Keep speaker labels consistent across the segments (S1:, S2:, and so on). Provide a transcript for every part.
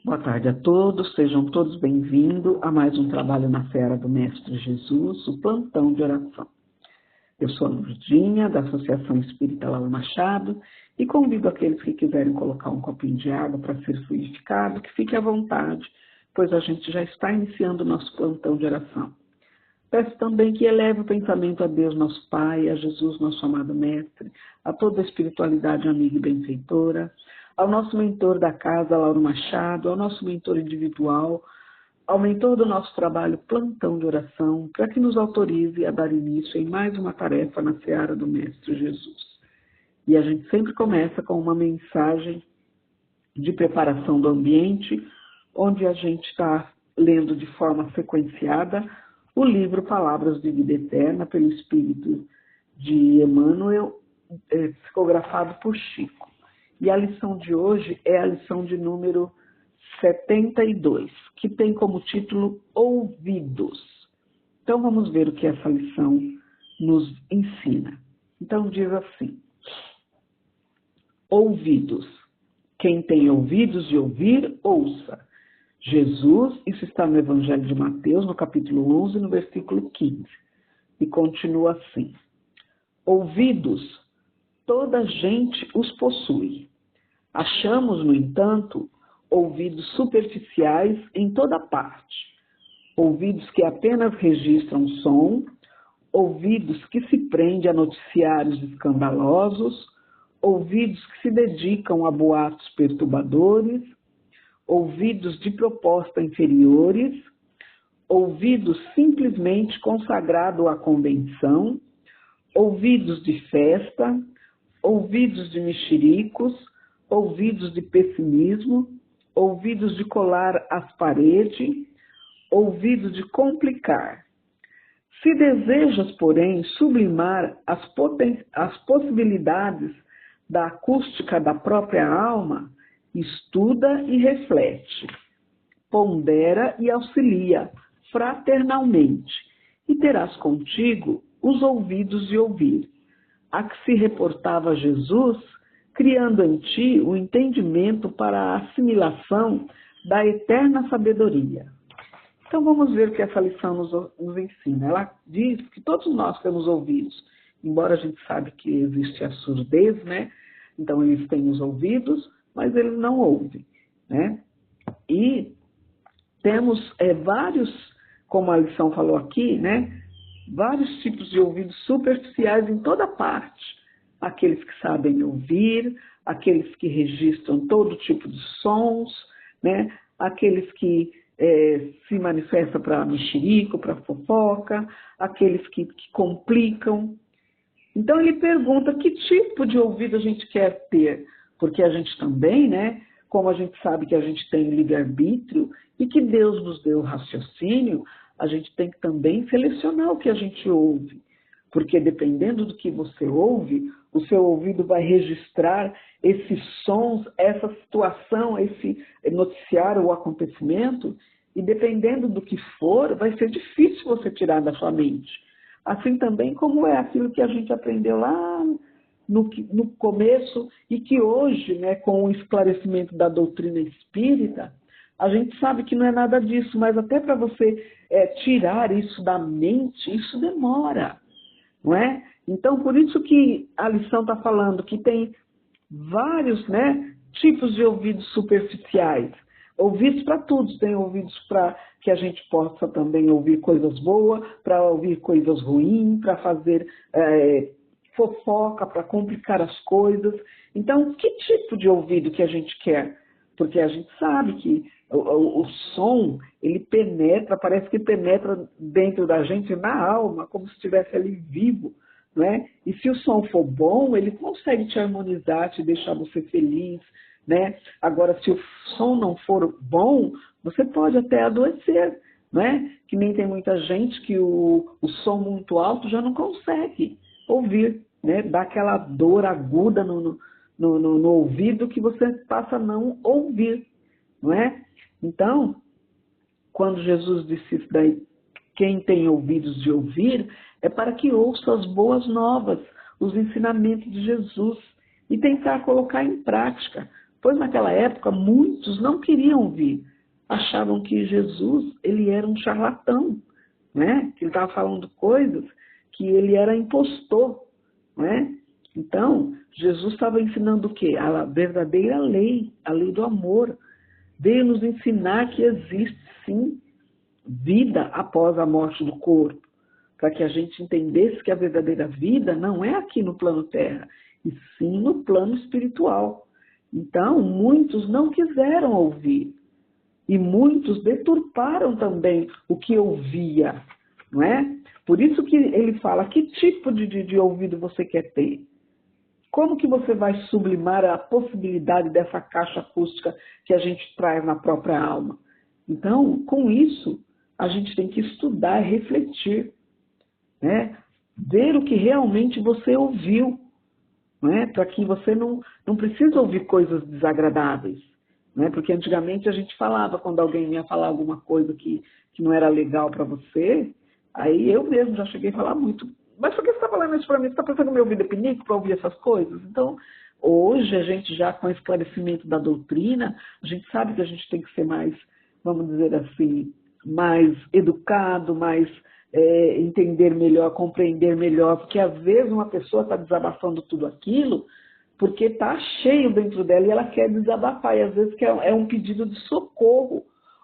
S1: Boa tarde a todos, sejam todos bem-vindos a mais um trabalho na Seara do Mestre Jesus, o plantão de oração. Eu sou a Lourdinha, da Associação Espírita Lauro Machado, e convido aqueles que quiserem colocar um copinho de água para ser fluidificado, que fique à vontade, pois a gente já está iniciando o nosso plantão de oração. Peço também que eleve o pensamento a Deus, nosso Pai, a Jesus, nosso amado Mestre, a toda a espiritualidade amiga e benfeitora, ao nosso mentor da casa, Lauro Machado, ao nosso mentor individual, ao mentor do nosso trabalho, plantão de oração, para que nos autorize a dar início em mais uma tarefa na Seara do Mestre Jesus. E a gente sempre começa com uma mensagem de preparação do ambiente, onde a gente está lendo de forma sequenciada o livro Palavras de Vida Eterna, pelo Espírito de Emmanuel, psicografado por Chico. E a lição de hoje é a lição de número 72, que tem como título Ouvidos. Então vamos ver o que essa lição nos ensina. Então diz assim: ouvidos. Quem tem ouvidos de ouvir, ouça. Jesus, isso está no Evangelho de Mateus, no capítulo 11, no versículo 15. E continua assim: ouvidos, toda gente os possui. Achamos, no entanto, ouvidos superficiais em toda parte. Ouvidos que apenas registram som, ouvidos que se prendem a noticiários escandalosos, ouvidos que se dedicam a boatos perturbadores, ouvidos de proposta inferiores, ouvidos simplesmente consagrados à convenção, ouvidos de festa, ouvidos de mexericos, ouvidos de pessimismo, ouvidos de colar as paredes, ouvidos de complicar. Se desejas, porém, sublimar as possibilidades da acústica da própria alma, estuda e reflete, pondera e auxilia fraternalmente, e terás contigo os ouvidos de ouvir, a que se reportava Jesus, criando em ti o entendimento para a assimilação da eterna sabedoria. Então vamos ver o que essa lição nos ensina. Ela diz que todos nós temos ouvidos, embora a gente sabe que existe a surdez, né? Então eles têm os ouvidos, mas eles não ouvem, né? E temos vários, como a lição falou aqui, né? Vários tipos de ouvidos superficiais em toda parte. Aqueles que sabem ouvir, aqueles que registram todo tipo de sons, né? Aqueles que se manifestam para mexerico, para fofoca, aqueles que complicam. Então ele pergunta que tipo de ouvido a gente quer ter, porque a gente também, né? Como a gente sabe que a gente tem livre-arbítrio e que Deus nos deu raciocínio, a gente tem que também selecionar o que a gente ouve. Porque dependendo do que você ouve, o seu ouvido vai registrar esses sons, essa situação, esse noticiário ou acontecimento, e dependendo do que for, vai ser difícil você tirar da sua mente. Assim também como é aquilo que a gente aprendeu lá no começo, e que hoje, né, com o esclarecimento da doutrina espírita, a gente sabe que não é nada disso, mas até para você tirar isso da mente, isso demora. Não é? Então, por isso que a lição está falando que tem vários, né, tipos de ouvidos superficiais. Ouvidos para tudo, tem ouvidos para que a gente possa também ouvir coisas boas, para ouvir coisas ruins, para fazer fofoca, para complicar as coisas. Então, que tipo de ouvido que a gente quer? Porque a gente sabe que o som, ele penetra, parece que penetra dentro da gente, na alma, como se estivesse ali vivo, né? E se o som for bom, ele consegue te harmonizar, te deixar você feliz, né? Agora, se o som não for bom, você pode até adoecer, né? Que nem tem muita gente que o som muito alto já não consegue ouvir, né? Dá aquela dor aguda no ouvido que você passa a não ouvir, não é? Então, quando Jesus disse isso daí, quem tem ouvidos de ouvir, é para que ouça as boas novas, os ensinamentos de Jesus, e tentar colocar em prática, Pois naquela época muitos não queriam ouvir, achavam que Jesus ele era um charlatão, né? Que ele estava falando coisas que ele era impostor, né? Então, Jesus estava ensinando o quê? A verdadeira lei, a lei do amor. Veio nos ensinar que existe, sim, vida após a morte do corpo, para que a gente entendesse que a verdadeira vida não é aqui no plano terra, e sim no plano espiritual. Então, muitos não quiseram ouvir, e muitos deturparam também o que ouvia, não é? Por isso que ele fala, que tipo de ouvido você quer ter? Como que você vai sublimar a possibilidade dessa caixa acústica que a gente traz na própria alma? Então, com isso, a gente tem que estudar e refletir, né? Ver o que realmente você ouviu, né? Para que você não precise ouvir coisas desagradáveis, né? Porque antigamente a gente falava, quando alguém ia falar alguma coisa que não era legal para você, aí eu mesmo já cheguei a falar muito. Mas por que você está falando isso para mim? Você está pensando no meu ouvido é pinico para ouvir essas coisas? Então, hoje, a gente já com o esclarecimento da doutrina, a gente sabe que a gente tem que ser mais, vamos dizer assim, mais educado, mais entender melhor, compreender melhor, porque às vezes uma pessoa está desabafando tudo aquilo porque está cheio dentro dela e ela quer desabafar, e às vezes é um pedido de socorro.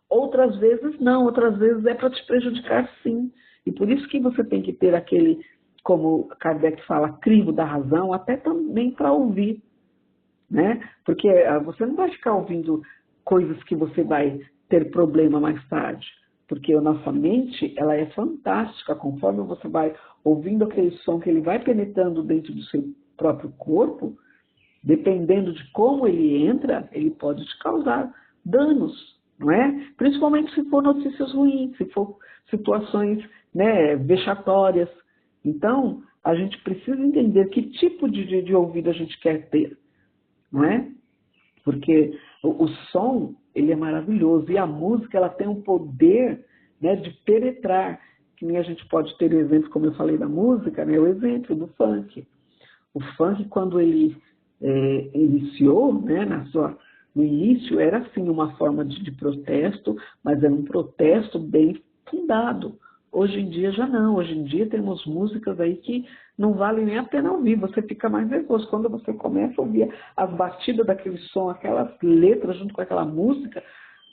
S1: Outras vezes não, outras vezes é para te prejudicar sim. E por isso que você tem que ter aquele, como Kardec fala, crivo da razão, até também para ouvir, né? Porque você não vai ficar ouvindo coisas que você vai ter problema mais tarde, porque a nossa mente, ela é fantástica, conforme você vai ouvindo aquele som que ele vai penetrando dentro do seu próprio corpo, dependendo de como ele entra, ele pode te causar danos, não é? Principalmente se for notícias ruins, se for situações, né, vexatórias. Então, a gente precisa entender que tipo de ouvido a gente quer ter, não é? Porque o som, ele é maravilhoso, e a música, ela tem um poder, né, de penetrar, que nem a gente pode ter exemplo, como eu falei da música, né, o exemplo do funk. O funk, quando ele iniciou, né, no início era assim uma forma de protesto, mas era um protesto bem fundado. Hoje em dia já não, hoje em dia temos músicas aí que não vale nem a pena ouvir, você fica mais nervoso. Quando você começa a ouvir as batidas daquele som, aquelas letras junto com aquela música,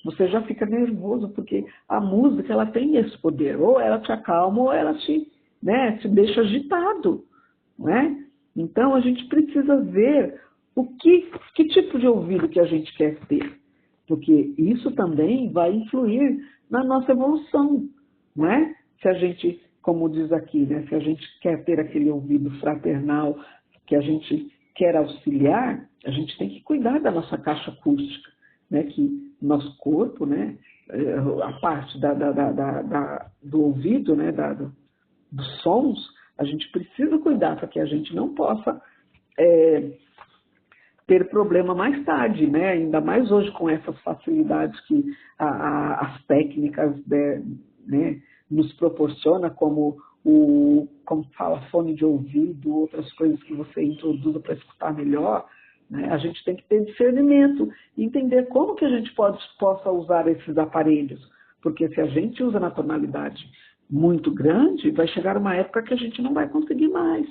S1: você já fica nervoso, porque a música ela tem esse poder, ou ela te acalma ou ela te deixa agitado, não é? Então, a gente precisa ver que tipo de ouvido que a gente quer ter, porque isso também vai influir na nossa evolução, não é? Se a gente, como diz aqui, né, se a gente quer ter aquele ouvido fraternal, que a gente quer auxiliar, a gente tem que cuidar da nossa caixa acústica, né, que nosso corpo, né, a parte do ouvido, né, dos sons, a gente precisa cuidar para que a gente não possa ter problema mais tarde, né? Ainda mais hoje com essas facilidades que as técnicas né, nos proporciona, como como fala, fone de ouvido, outras coisas que você introduza para escutar melhor, né? A gente tem que ter discernimento e entender como que a gente possa usar esses aparelhos, porque se a gente usa na tonalidade muito grande, vai chegar uma época que a gente não vai conseguir mais,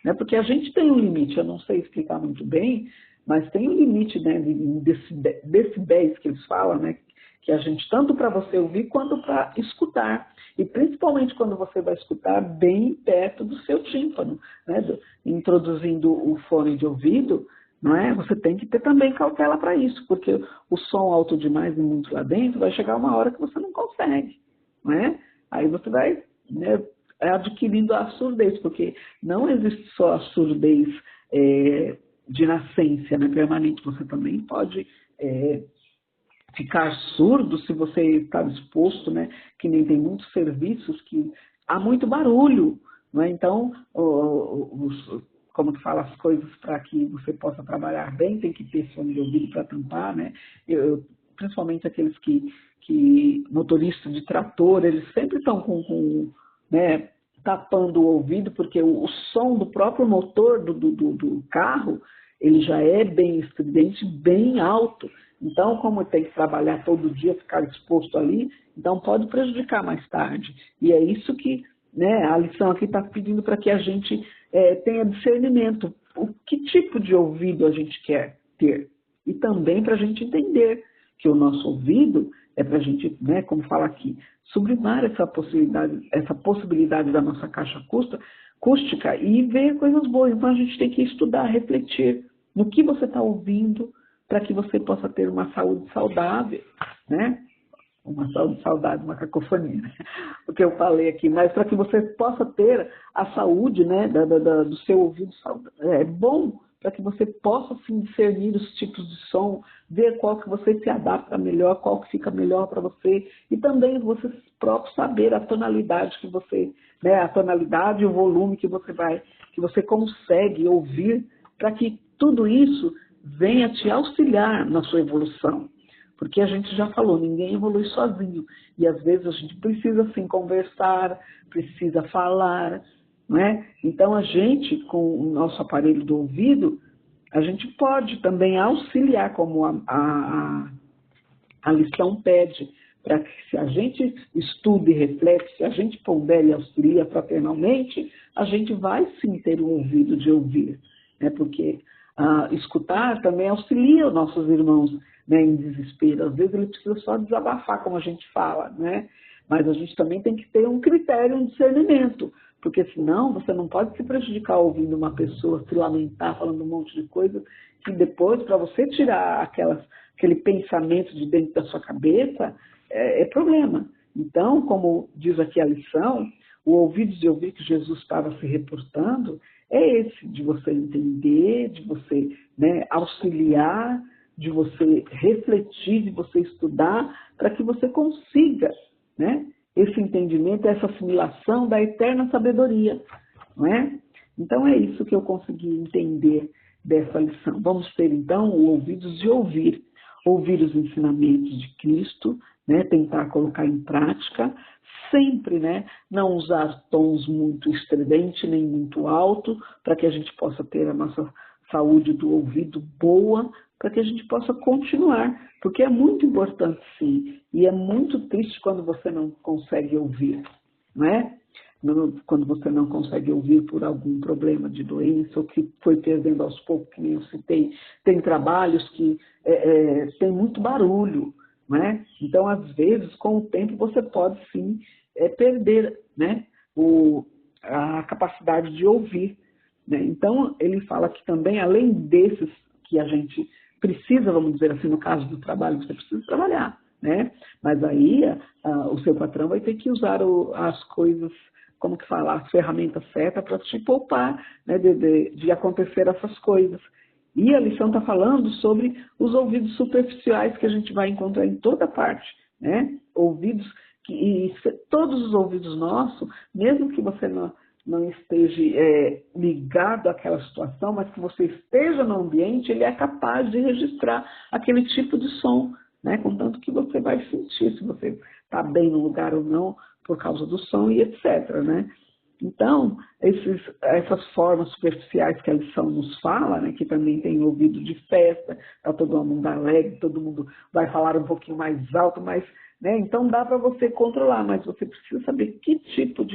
S1: né? Porque a gente tem um limite, eu não sei explicar muito bem, mas tem um limite, né, de decibéis que eles falam, né, que a gente, tanto para você ouvir quanto para escutar, e principalmente quando você vai escutar bem perto do seu tímpano, né, introduzindo o fone de ouvido, não é? Você tem que ter também cautela para isso, porque o som alto demais e muito lá dentro vai chegar uma hora que você não consegue, não é? Aí você vai, né, adquirindo a surdez, porque não existe só a surdez de nascença, né, permanente. Você também pode ficar surdo se você está disposto, né, que nem tem muitos serviços que há muito barulho, não é? Então, como que fala, as coisas para que você possa trabalhar bem, tem que ter fone de ouvido para tampar, né? Principalmente aqueles que motoristas de trator, eles sempre estão né, tapando o ouvido, porque o som do próprio motor do carro, ele já é bem estridente, bem alto. Então, como tem que trabalhar todo dia, ficar exposto ali, então pode prejudicar mais tarde. E é isso que, né, a lição aqui está pedindo para que a gente tenha discernimento. O que tipo de ouvido a gente quer ter? E também para a gente entender que o nosso ouvido é para a gente, né, como fala aqui, sublimar essa possibilidade da nossa caixa acústica e ver coisas boas. Então a gente tem que estudar, refletir no que você está ouvindo para que você possa ter uma saúde saudável, né? Uma saúde saudável, uma cacofonia, né? O que eu falei aqui, mas para que você possa ter a saúde, né, do seu ouvido saudável. É bom para que você possa assim, discernir os tipos de som, ver qual que você se adapta melhor, qual que fica melhor para você, e também você próprio saber a tonalidade que você, né, a tonalidade e o volume que você consegue ouvir, para que tudo isso venha te auxiliar na sua evolução. Porque a gente já falou, ninguém evolui sozinho. E às vezes a gente precisa assim conversar, precisa falar, não é? Então a gente, com o nosso aparelho do ouvido, a gente pode também auxiliar, como a lição pede, para que se a gente estuda e reflete, se a gente pondera e auxilia fraternalmente, a gente vai sim ter um ouvido de ouvir, né? Porque escutar também auxilia os nossos irmãos, né, em desespero. Às vezes ele precisa só desabafar, como a gente fala, né? Mas a gente também tem que ter um critério, um discernimento, porque senão você não pode se prejudicar ouvindo uma pessoa se lamentar, falando um monte de coisa, que depois, para você tirar aquele pensamento de dentro da sua cabeça, é problema. Então, como diz aqui a lição, o ouvido de ouvir que Jesus estava se reportando é esse, de você entender, de você, né, auxiliar, de você refletir, de você estudar, para que você consiga, né, esse entendimento, essa assimilação da eterna sabedoria, não é? Então é isso que eu consegui entender dessa lição. Vamos ter então o ouvidos de ouvir os ensinamentos de Cristo, né, tentar colocar em prática, sempre, né, não usar tons muito estridentes nem muito alto, para que a gente possa ter a nossa saúde do ouvido boa, para que a gente possa continuar, porque é muito importante sim, e é muito triste quando você não consegue ouvir, não é? Quando você não consegue ouvir por algum problema de doença, ou que foi perdendo aos poucos, que nem eu citei, tem trabalhos que tem muito barulho, não é? Então, às vezes, com o tempo, você pode sim perder, né, a capacidade de ouvir, né? Então, ele fala que também, além desses que a gente precisa, vamos dizer assim, no caso do trabalho, você precisa trabalhar, né? Mas aí o seu patrão vai ter que usar as coisas, como que fala, as ferramentas certas para te poupar, né, de acontecer essas coisas. E a lição está falando sobre os ouvidos superficiais que a gente vai encontrar em toda parte, né? Ouvidos todos os ouvidos nossos, mesmo que você não esteja ligado àquela situação, mas que você esteja no ambiente, ele é capaz de registrar aquele tipo de som, né? Contanto que você vai sentir se você está bem no lugar ou não, por causa do som e etc, né? Então, essas formas superficiais que a lição nos fala, né, que também tem ouvido de festa, está todo mundo alegre, todo mundo vai falar um pouquinho mais alto, mas, né, então dá para você controlar, mas você precisa saber que tipo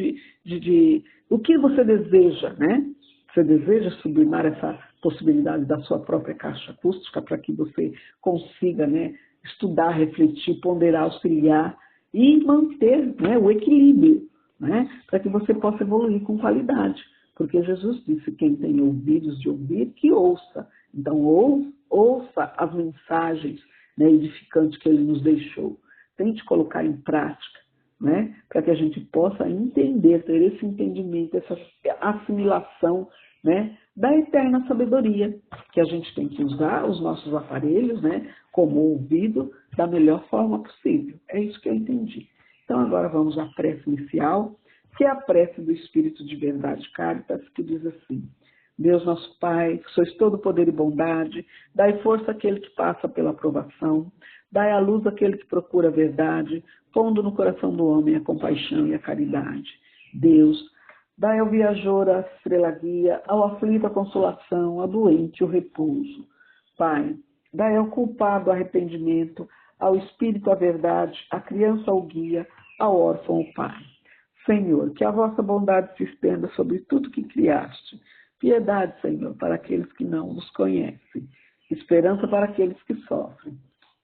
S1: o que você deseja, né? Você deseja sublimar essa possibilidade da sua própria caixa acústica para que você consiga, né, estudar, refletir, ponderar, auxiliar e manter, né, o equilíbrio, né, para que você possa evoluir com qualidade. Porque Jesus disse, quem tem ouvidos de ouvir, que ouça. Então, ouça as mensagens, né, edificantes que ele nos deixou. Tente colocar em prática, né, para que a gente possa entender, ter esse entendimento, essa assimilação, né, da eterna sabedoria, que a gente tem que usar os nossos aparelhos, né, como ouvido, da melhor forma possível. É isso que eu entendi. Então, agora vamos à prece inicial, que é a prece do Espírito de Verdade Caritas, que diz assim: Deus nosso Pai, que sois todo poder e bondade, dai força àquele que passa pela aprovação, dai à luz àquele que procura a verdade, pondo no coração do homem a compaixão e a caridade. Deus, Dai ao viajor a estrela guia, ao aflito a consolação, ao doente o repouso. Pai, dai ao culpado arrependimento, ao espírito a verdade, à criança o guia, ao órfão o pai. Senhor, que a vossa bondade se estenda sobre tudo que criaste. Piedade, Senhor, para aqueles que não vos conhecem. Esperança para aqueles que sofrem.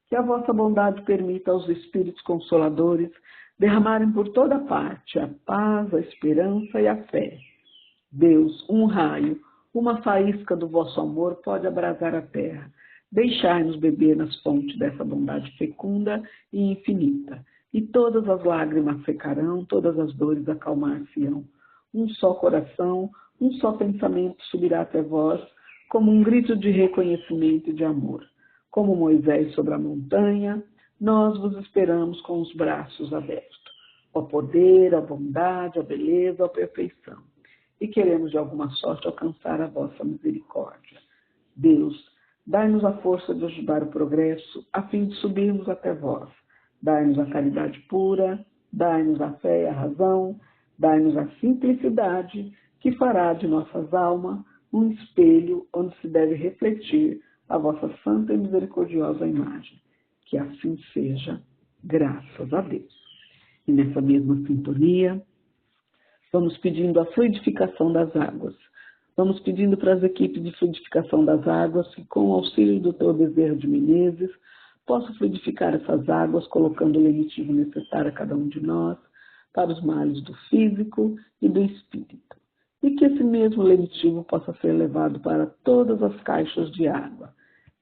S1: Que a vossa bondade permita aos espíritos consoladores derramarem por toda parte a paz, a esperança e a fé. Deus, um raio, uma faísca do vosso amor pode abrasar a terra. Deixai-nos beber nas fontes dessa bondade fecunda e infinita. E todas as lágrimas secarão, todas as dores acalmar-se-ão. Um só coração, um só pensamento subirá até vós, como um grito de reconhecimento e de amor. Como Moisés sobre a montanha, nós vos esperamos com os braços abertos. Ó poder, ó bondade, ó beleza, ó perfeição. E queremos de alguma sorte alcançar a vossa misericórdia. Deus, dai-nos a força de ajudar o progresso, a fim de subirmos até vós. Dai-nos a caridade pura, dai-nos a fé e a razão, dai-nos a simplicidade, que fará de nossas almas um espelho onde se deve refletir a vossa santa e misericordiosa imagem. Que assim seja, graças a Deus. E nessa mesma sintonia, vamos pedindo a fluidificação das águas. Vamos pedindo para as equipes de fluidificação das águas que, com o auxílio do Dr. Bezerra de Menezes, possam fluidificar essas águas, colocando o lenitivo necessário a cada um de nós, para os males do físico e do espírito. E que esse mesmo lenitivo possa ser levado para todas as caixas de água,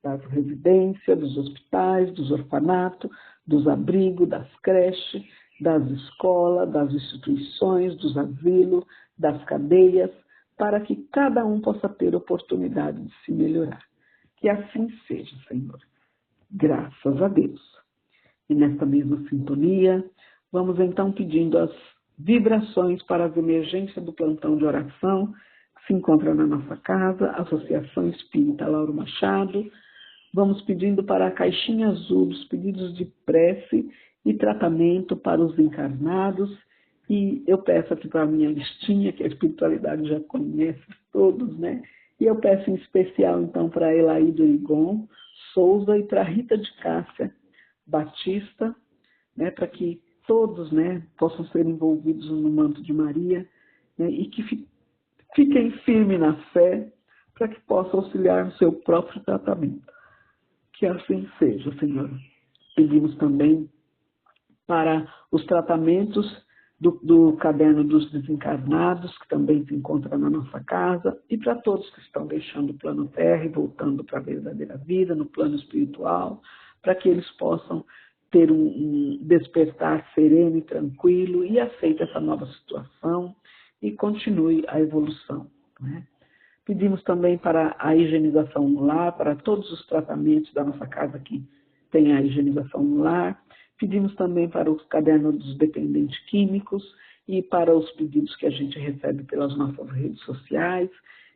S1: das residências, dos hospitais, dos orfanatos, dos abrigos, das creches, das escolas, das instituições, dos asilos, das cadeias, para que cada um possa ter oportunidade de se melhorar. Que assim seja, Senhor. Graças a Deus. E nesta mesma sintonia, vamos então pedindo as vibrações para as emergências do plantão de oração, que se encontra na nossa casa, Associação Espírita Lauro Machado. Vamos pedindo para a caixinha azul dos pedidos de prece e tratamento para os encarnados. E eu peço aqui para a minha listinha, que a espiritualidade já conhece todos, né? E eu peço em especial, então, para a Elaída Origon Souza e para a Rita de Cássia Batista, né? Para que todos, né, possam ser envolvidos no manto de Maria, né? E que fiquem firmes na fé, para que possam auxiliar no seu próprio tratamento. Que assim seja, Senhor. Pedimos também para os tratamentos do caderno dos desencarnados, que também se encontra na nossa casa, e para todos que estão deixando o plano terra e voltando para a verdadeira vida, no plano espiritual, para que eles possam ter um despertar sereno e tranquilo e aceite essa nova situação e continue a evolução, né? Pedimos também para a higienização no lar, para todos os tratamentos da nossa casa que tem a higienização no lar. Pedimos também para os cadernos dos dependentes químicos e para os pedidos que a gente recebe pelas nossas redes sociais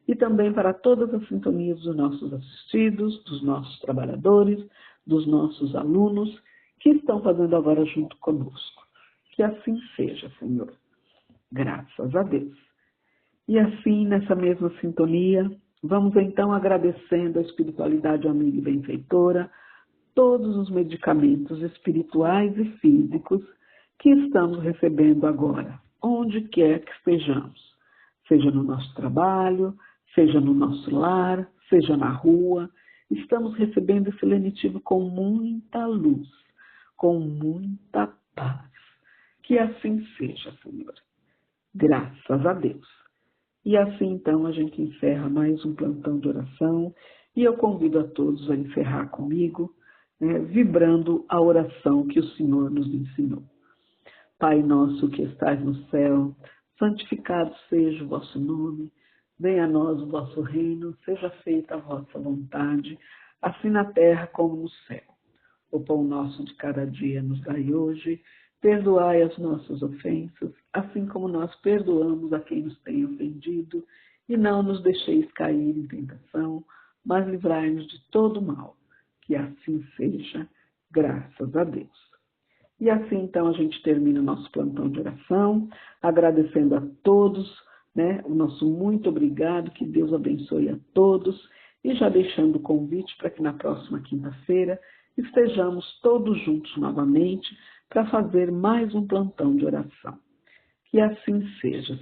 S1: e também para todas as sintonias dos nossos assistidos, dos nossos trabalhadores, dos nossos alunos que estão fazendo agora junto conosco. Que assim seja, Senhor. Graças a Deus. E assim, nessa mesma sintonia, vamos então agradecendo a espiritualidade amiga e benfeitora, todos os medicamentos espirituais e físicos que estamos recebendo agora, onde quer que estejamos, seja no nosso trabalho, seja no nosso lar, seja na rua, estamos recebendo esse lenitivo com muita luz, com muita paz. Que assim seja, Senhor. Graças a Deus. E assim, então, a gente encerra mais um plantão de oração e eu convido a todos a encerrar comigo, né, vibrando a oração que o Senhor nos ensinou. Pai nosso que estais no céu, santificado seja o vosso nome, venha a nós o vosso reino, seja feita a vossa vontade, assim na terra como no céu. O pão nosso de cada dia nos dai hoje, perdoai as nossas ofensas, assim como nós perdoamos a quem nos tem ofendido, e não nos deixeis cair em tentação, mas livrai-nos de todo mal. Que assim seja, graças a Deus. E assim, então, a gente termina o nosso plantão de oração, agradecendo a todos, né? O nosso muito obrigado, que Deus abençoe a todos, e já deixando o convite para que na próxima quinta-feira estejamos todos juntos novamente para fazer mais um plantão de oração. Que assim seja.